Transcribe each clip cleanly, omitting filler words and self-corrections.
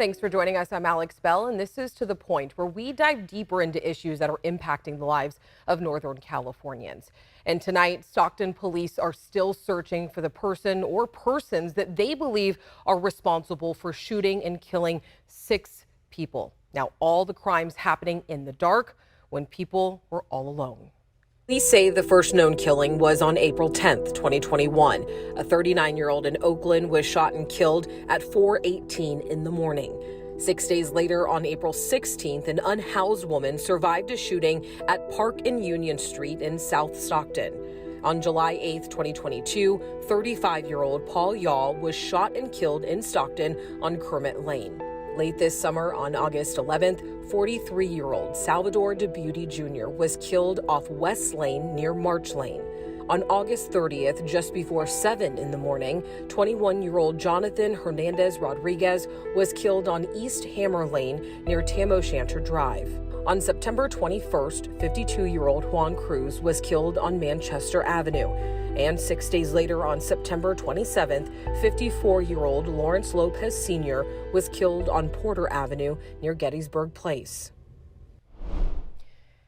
Thanks for joining us. I'm Alex Bell, and this is To the Point, where we dive deeper into issues that are impacting the lives of Northern Californians. And tonight, Stockton police are still searching for the person or persons that they believe are responsible for shooting and killing 6 people. Now, all the crimes happening in the dark when people were all alone. Police say the first known killing was on April 10th, 2021. A 39-year-old in Oakland was shot and killed at 4:18 in the morning. 6 days later, on April 16th, an unhoused woman survived a shooting at Park and Union Street in South Stockton. On July 8th, 2022, 35-year-old Paul Yaw was shot and killed in Stockton on Kermit Lane. Late this summer, on August 11th, 43-year-old Salvador DeBeauty Jr. was killed off West Lane near March Lane. On August 30th, just before 7 in the morning, 21-year-old Jonathan Hernandez Rodriguez was killed on East Hammer Lane near Tam O'Shanter Drive. On September 21st, 52-year-old Juan Cruz was killed on Manchester Avenue. And 6 days later, on September 27th, 54-year-old Lawrence Lopez Sr. was killed on Porter Avenue near Gettysburg Place.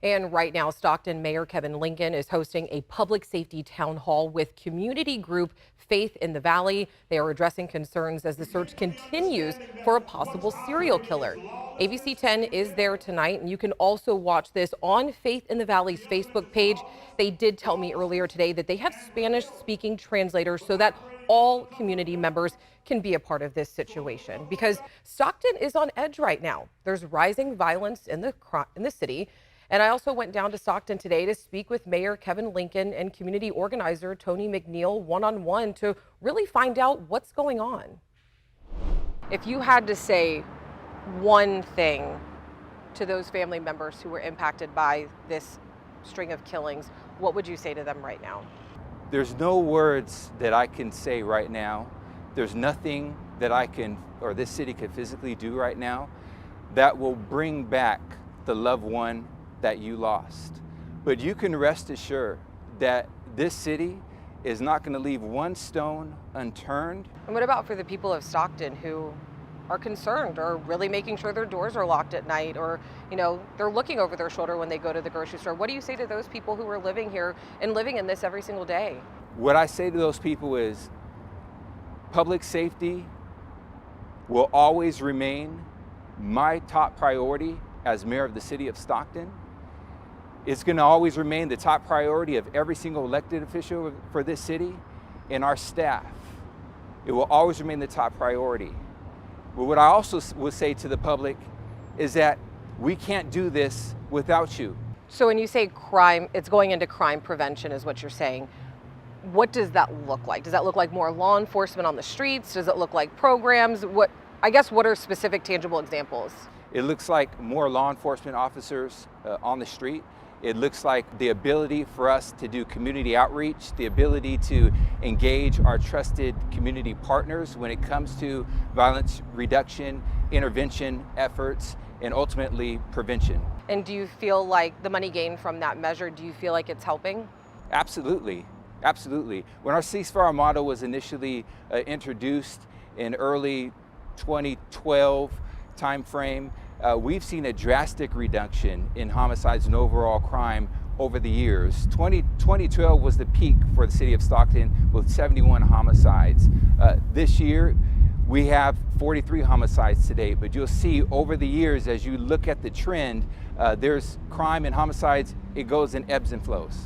And right now, Stockton Mayor Kevin Lincoln is hosting a public safety town hall with community group Faith in the Valley. They are addressing concerns as the search continues for a possible serial killer. ABC 10 is there tonight, and you can also watch this on Faith in the Valley's Facebook page. They did tell me earlier today that they have Spanish-speaking translators so that all community members can be a part of this situation, because Stockton is on edge right now. There's rising violence in the city. And I also went down to Stockton today to speak with Mayor Kevin Lincoln and community organizer Tony McNeil one-on-one to really find out what's going on. If you had to say one thing to those family members who were impacted by this string of killings, what would you say to them right now? There's no words that I can say right now. There's nothing that I can, or this city could physically do right now that will bring back the loved one that you lost. But you can rest assured that this city is not going to leave one stone unturned. And what about for the people of Stockton who are concerned or really making sure their doors are locked at night, or, they're looking over their shoulder when they go to the grocery store? What do you say to those people who are living here and living in this every single day? What I say to those people is public safety will always remain my top priority as mayor of the city of Stockton. It's going to always remain the top priority of every single elected official for this city and our staff. It will always remain the top priority. But what I also would say to the public is that we can't do this without you. So when you say crime, it's going into crime prevention is what you're saying. What does that look like? Does that look like more law enforcement on the streets? Does it look like programs? What are specific tangible examples? It looks like more law enforcement officers on the street. It looks like the ability for us to do community outreach, the ability to engage our trusted community partners when it comes to violence reduction, intervention efforts, and ultimately prevention. And do you feel like the money gained from that measure, do you feel like it's helping? Absolutely, absolutely. When our ceasefire model was initially introduced in early 2012 timeframe, we've seen a drastic reduction in homicides and overall crime over the years. 2012 was the peak for the city of Stockton with 71 homicides. This year, we have 43 homicides to date, but you'll see over the years, as you look at the trend, there's crime and homicides, it goes in ebbs and flows.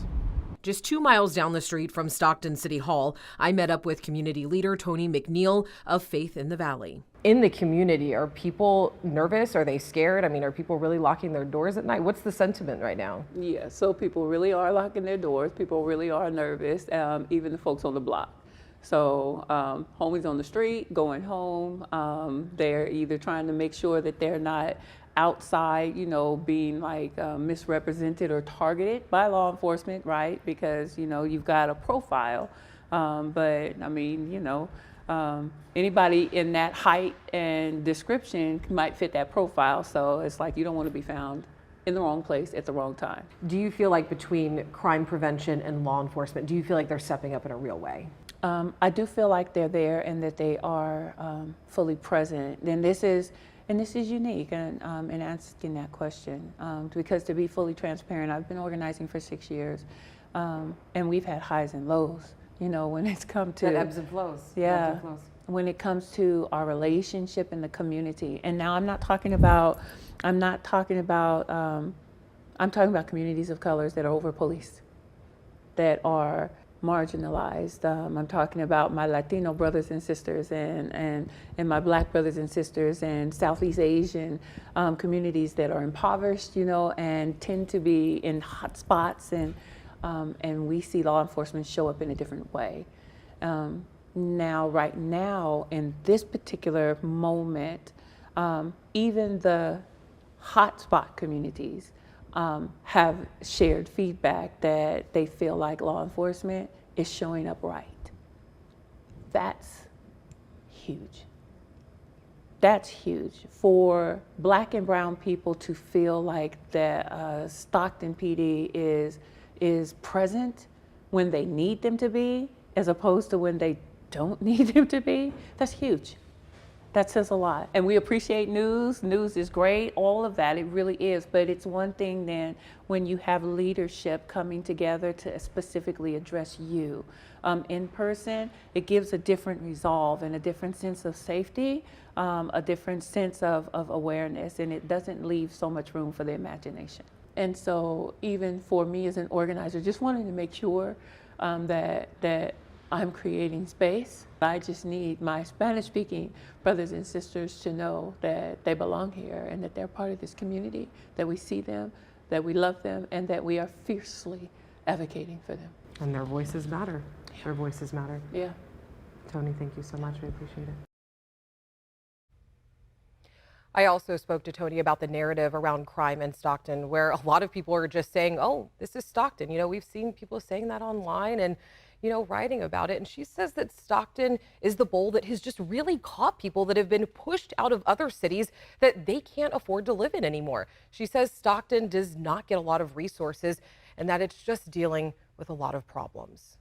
Just 2 miles down the street from Stockton City Hall, I met up with community leader Tony McNeil of Faith in the Valley. In the community, are people nervous? Are they scared? Are people really locking their doors at night? What's the sentiment right now? Yeah, so people really are locking their doors. People really are nervous, even the folks on the block. So homies on the street, going home, they're either trying to make sure that they're not outside, being misrepresented or targeted by law enforcement, right? Because, you've got a profile. Anybody in that height and description might fit that profile. So it's like you don't want to be found in the wrong place at the wrong time. Do you feel like between crime prevention and law enforcement, do you feel like they're stepping up in a real way? I do feel like they're there and that they are fully present. And this is, And this is unique in asking that question, because to be fully transparent, I've been organizing for 6 years, and we've had highs and lows, when it's come to— That ebbs and flows. Yeah. Ebbs and flows. When it comes to our relationship in the community. And now I'm talking about communities of colors that are over policed, that are marginalized. I'm talking about my Latino brothers and sisters and my Black brothers and sisters and Southeast Asian communities that are impoverished, and tend to be in hot spots, and we see law enforcement show up in a different way. Right now, in this particular moment, even the hotspot communities have shared feedback that they feel like law enforcement is showing up right. That's huge. That's huge. For Black and brown people to feel like the Stockton PD is present when they need them to be, as opposed to when they don't need them to be, that's huge. That says a lot. And we appreciate news. News is great, all of that, it really is. But it's one thing then when you have leadership coming together to specifically address you in person, it gives a different resolve and a different sense of safety, a different sense of awareness, and it doesn't leave so much room for the imagination. And so even for me as an organizer, just wanting to make sure that I'm creating space. I just need my Spanish-speaking brothers and sisters to know that they belong here and that they're part of this community, that we see them, that we love them, and that we are fiercely advocating for them. And their voices matter. Their voices matter. Yeah. Tony, thank you so much. We appreciate it. I also spoke to Tony about the narrative around crime in Stockton, where a lot of people are just saying, oh, this is Stockton. We've seen people saying that online and, writing about it. And she says that Stockton is the bowl that has just really caught people that have been pushed out of other cities that they can't afford to live in anymore. She says Stockton does not get a lot of resources and that it's just dealing with a lot of problems.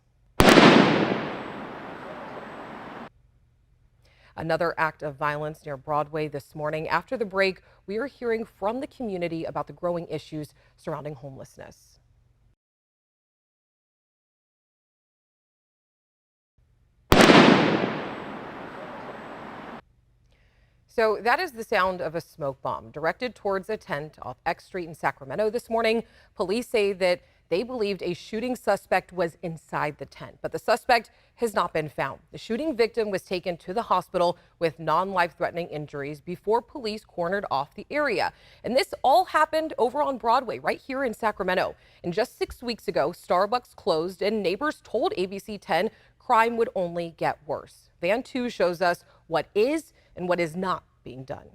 Another act of violence near Broadway this morning. After the break, we are hearing from the community about the growing issues surrounding homelessness. So that is the sound of a smoke bomb directed towards a tent off X Street in Sacramento this morning. Police say that they believed a shooting suspect was inside the tent, but the suspect has not been found. The shooting victim was taken to the hospital with non-life-threatening injuries before police cornered off the area. And this all happened over on Broadway, right here in Sacramento. And just 6 weeks ago, Starbucks closed and neighbors told ABC 10 crime would only get worse. Van 2 shows us what is and what is not being done.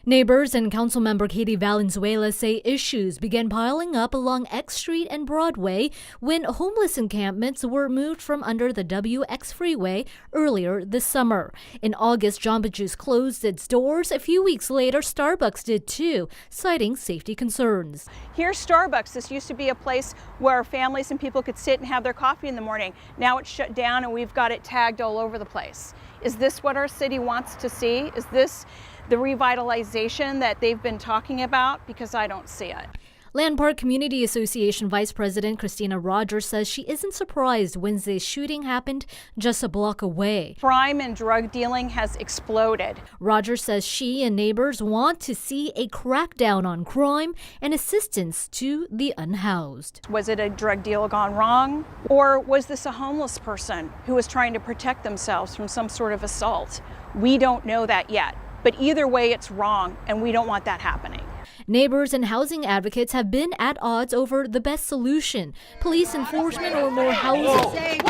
Neighbors and Councilmember Katie Valenzuela say issues began piling up along X Street and Broadway when homeless encampments were moved from under the WX freeway earlier this summer. In August, Jamba Juice closed its doors. A few weeks later, Starbucks did too, citing safety concerns. Here's Starbucks. This used to be a place where families and people could sit and have their coffee in the morning. Now it's shut down and we've got it tagged all over the place. Is this what our city wants to see? Is this the revitalization that they've been talking about? Because I don't see it. Land Park Community Association Vice President Christina Rogers says she isn't surprised Wednesday's shooting happened just a block away. Crime and drug dealing has exploded. Rogers says she and neighbors want to see a crackdown on crime and assistance to the unhoused. Was it a drug deal gone wrong? Or was this a homeless person who was trying to protect themselves from some sort of assault? We don't know that yet. But either way, it's wrong, and we don't want that happening. Neighbors and housing advocates have been at odds over the best solution, police enforcement or more housing.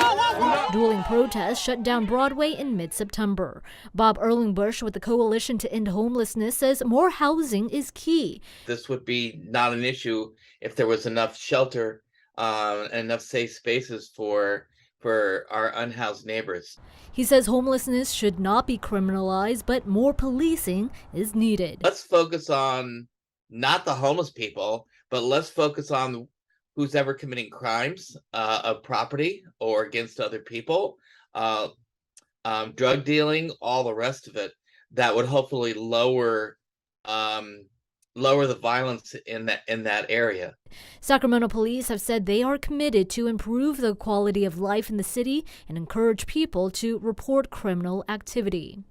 Dueling protests shut down Broadway in mid-September. Bob Erlingbush with the Coalition to End Homelessness says more housing is key. This would be not an issue if there was enough shelter and enough safe spaces for our unhoused neighbors. He says homelessness should not be criminalized, but more policing is needed. Let's focus on not the homeless people, but let's focus on who's ever committing crimes of property or against other people, drug dealing, all the rest of it. that would hopefully lower the violence in that area. Sacramento police have said they are committed to improve the quality of life in the city and encourage people to report criminal activity.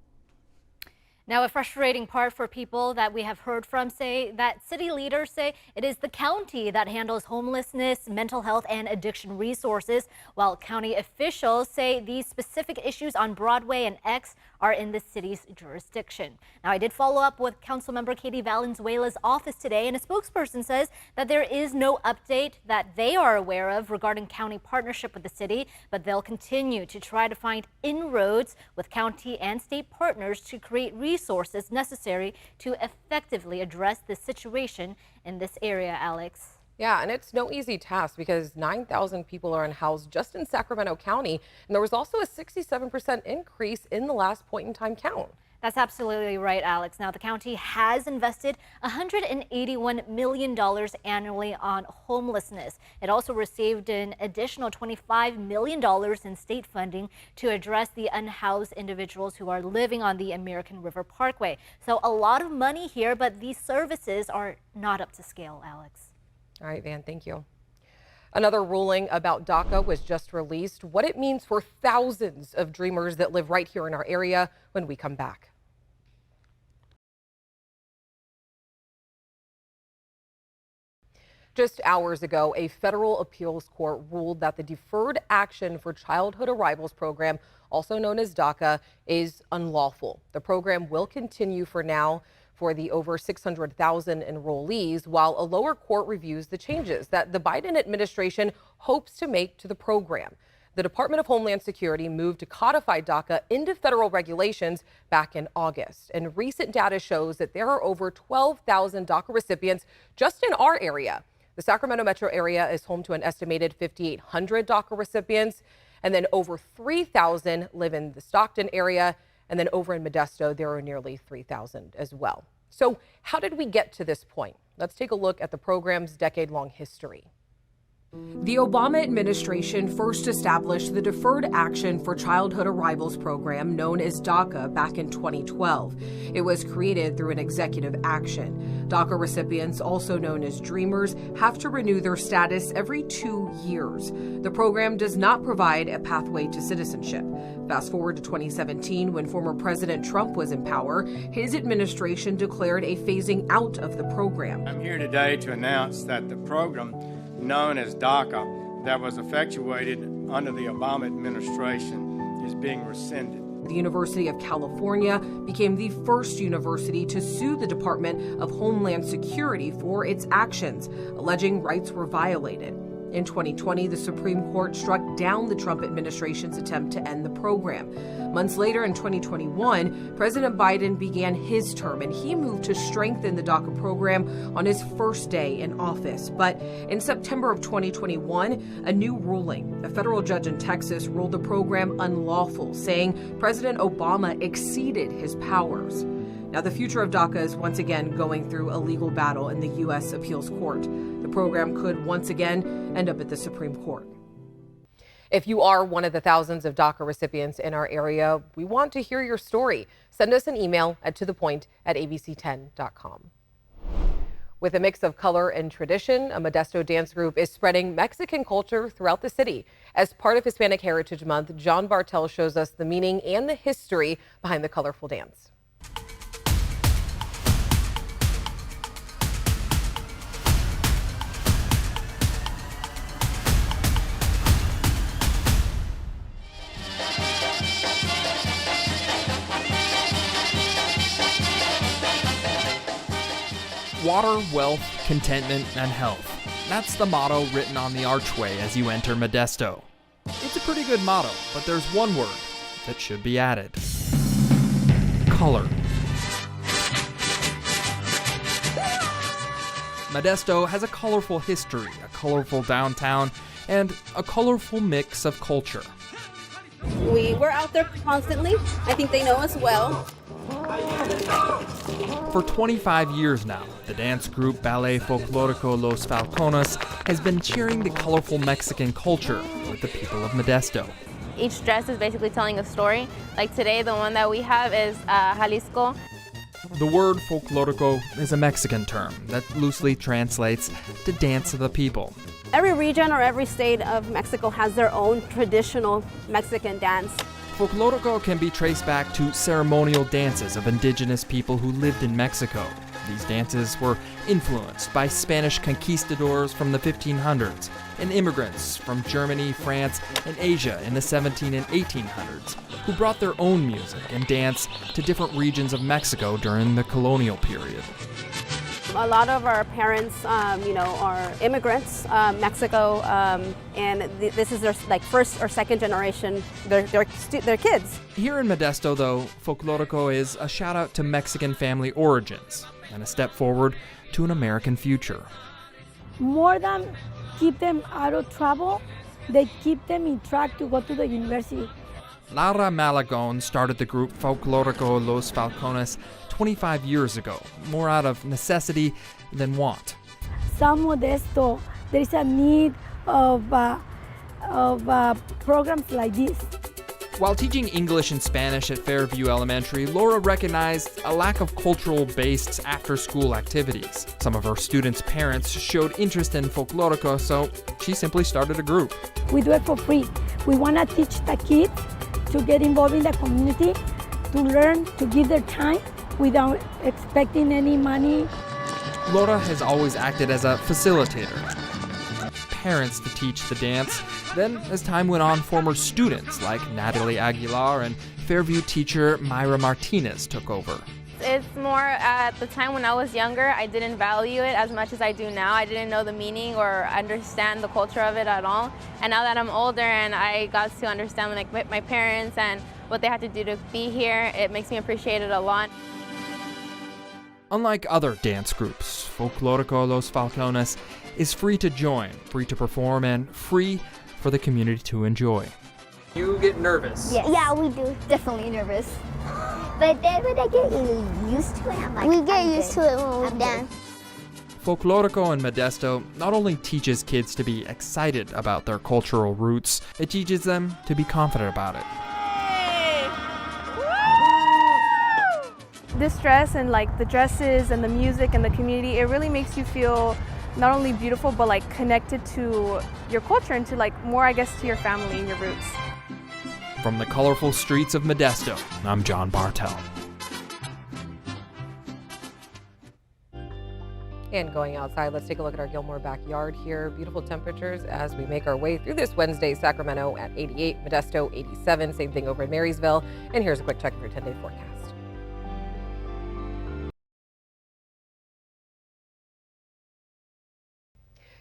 Now, a frustrating part for people that we have heard from say that city leaders say it is the county that handles homelessness, mental health, and addiction resources, while county officials say these specific issues on Broadway and X are in the city's jurisdiction. Now, I did follow up with Councilmember Katie Valenzuela's office today, and a spokesperson says that there is no update that they are aware of regarding county partnership with the city, but they'll continue to try to find inroads with county and state partners to create resources necessary to effectively address this situation in this area, Alex. Yeah, and it's no easy task because 9,000 people are unhoused just in Sacramento County, and there was also a 67% increase in the last point in time count. That's absolutely right, Alex. Now, the county has invested $181 million annually on homelessness. It also received an additional $25 million in state funding to address the unhoused individuals who are living on the American River Parkway. So a lot of money here, but these services are not up to scale, Alex. All right, Van, thank you. Another ruling about DACA was just released. What it means for thousands of dreamers that live right here in our area when we come back. Just hours ago, a federal appeals court ruled that the Deferred Action for Childhood Arrivals program, also known as DACA, is unlawful. The program will continue for now for the over 600,000 enrollees, while a lower court reviews the changes that the Biden administration hopes to make to the program. The Department of Homeland Security moved to codify DACA into federal regulations back in August. And recent data shows that there are over 12,000 DACA recipients just in our area. The Sacramento metro area is home to an estimated 5,800 DACA recipients, and then over 3,000 live in the Stockton area. And then over in Modesto, there are nearly 3,000 as well. So how did we get to this point? Let's take a look at the program's decade-long history. The Obama administration first established the Deferred Action for Childhood Arrivals program, known as DACA, back in 2012. It was created through an executive action. DACA recipients, also known as Dreamers, have to renew their status every 2 years. The program does not provide a pathway to citizenship. Fast forward to 2017, when former President Trump was in power, his administration declared a phasing out of the program. I'm here today to announce that the program known as DACA that was effectuated under the Obama administration is being rescinded. The University of California became the first university to sue the Department of Homeland Security for its actions, alleging rights were violated. In 2020, the Supreme Court struck down the Trump administration's attempt to end the program. Months later, in 2021, President Biden began his term, and he moved to strengthen the DACA program on his first day in office. But in September of 2021, a new ruling, a federal judge in Texas ruled the program unlawful, saying President Obama exceeded his powers. Now, the future of DACA is once again going through a legal battle in the U.S. Appeals Court. The program could once again end up at the Supreme Court. If you are one of the thousands of DACA recipients in our area, we want to hear your story. Send us an email at tothepoint@abc10.com. With a mix of color and tradition, a Modesto dance group is spreading Mexican culture throughout the city. As part of Hispanic Heritage Month, John Bartel shows us the meaning and the history behind the colorful dance. Water, wealth, contentment, and health. That's the motto written on the archway as you enter Modesto. It's a pretty good motto, but there's one word that should be added. Color. Modesto has a colorful history, a colorful downtown, and a colorful mix of culture. We're out there constantly. I think they know us well. For 25 years now, the dance group Ballet Folclórico Los Falcones has been sharing the colorful Mexican culture with the people of Modesto. Each dress is basically telling a story. Like today, the one that we have is Jalisco. The word folklorico is a Mexican term that loosely translates to dance of the people. Every region or every state of Mexico has their own traditional Mexican dance. Folklorico can be traced back to ceremonial dances of indigenous people who lived in Mexico. These dances were influenced by Spanish conquistadors from the 1500s and immigrants from Germany, France, and Asia in the 17 and 1800s who brought their own music and dance to different regions of Mexico during the colonial period. A lot of our parents, are immigrants, Mexico, and this is their first or second generation. They're kids. Here in Modesto, though, folklorico is a shout out to Mexican family origins and a step forward to an American future. More than keep them out of trouble, they keep them in track to go to the university. Laura Malagon started the group Folklorico Los Falcones 25 years ago, more out of necessity than want. San Modesto, there is a need of programs like this. While teaching English and Spanish at Fairview Elementary, Laura recognized a lack of cultural-based after-school activities. Some of her students' parents showed interest in folklorico, so she simply started a group. We do it for free. We want to teach the kids to get involved in the community, to learn, to give their time without expecting any money. Laura has always acted as a facilitator. Parents to teach the dance. Then, as time went on, former students like Natalie Aguilar and Fairview teacher Myra Martinez took over. It's more at the time when I was younger, I didn't value it as much as I do now. I didn't know the meaning or understand the culture of it at all. And now that I'm older and I got to understand my parents and what they had to do to be here, it makes me appreciate it a lot. Unlike other dance groups, Folklorico Los Falcones is free to join, free to perform, and free for the community to enjoy. You get nervous? Yes. Yeah, we do. Definitely nervous. But then when I get used to it, we get used to it when we dance. Folklorico in Modesto not only teaches kids to be excited about their cultural roots, it teaches them to be confident about it. This dress and the dresses and the music and the community, it really makes you feel not only beautiful but connected to your culture and to more, I guess, to your family and your roots. From the colorful streets of Modesto, I'm John Bartel. And going outside, let's take a look at our Gilmore backyard here. Beautiful temperatures as we make our way through this Wednesday. Sacramento at 88, Modesto 87, same thing over in Marysville. And here's a quick check of your 10-day forecast.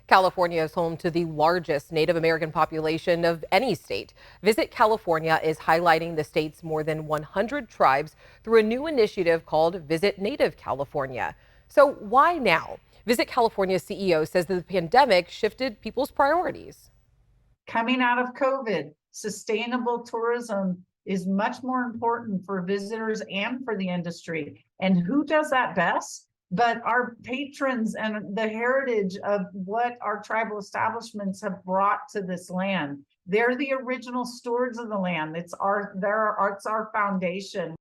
California is home to the largest Native American population of any state. Visit California is highlighting the state's more than 100 tribes through a new initiative called Visit Native California. So why now? Visit California's CEO says that the pandemic shifted people's priorities. Coming out of COVID, sustainable tourism is much more important for visitors and for the industry. And who does that best? But our patrons and the heritage of what our tribal establishments have brought to this land. They're the original stewards of the land. It's our foundation.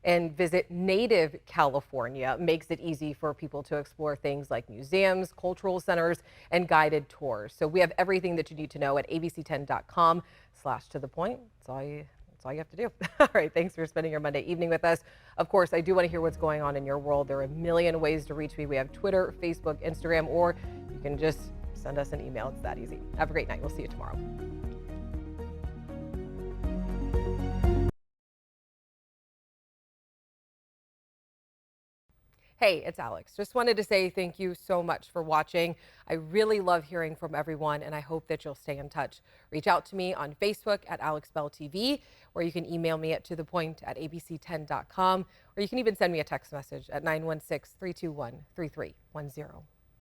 And Visit Native California makes it easy for people to explore things like museums, cultural centers, and guided tours. So we have everything that you need to know at abc10.com/to-the-point. That's all you have to do. All right, thanks for spending your Monday evening with us. Of course, I do want to hear what's going on in your world. There are a million ways to reach me. We have Twitter, Facebook, Instagram, or you can just send us an email. It's that easy. Have a great night. We'll see you tomorrow. Hey, it's Alex. Just wanted to say thank you so much for watching. I really love hearing from everyone, and I hope that you'll stay in touch. Reach out to me on Facebook at AlexBellTV, or you can email me at tothepoint@abc10.com, or you can even send me a text message at 916-321-3310.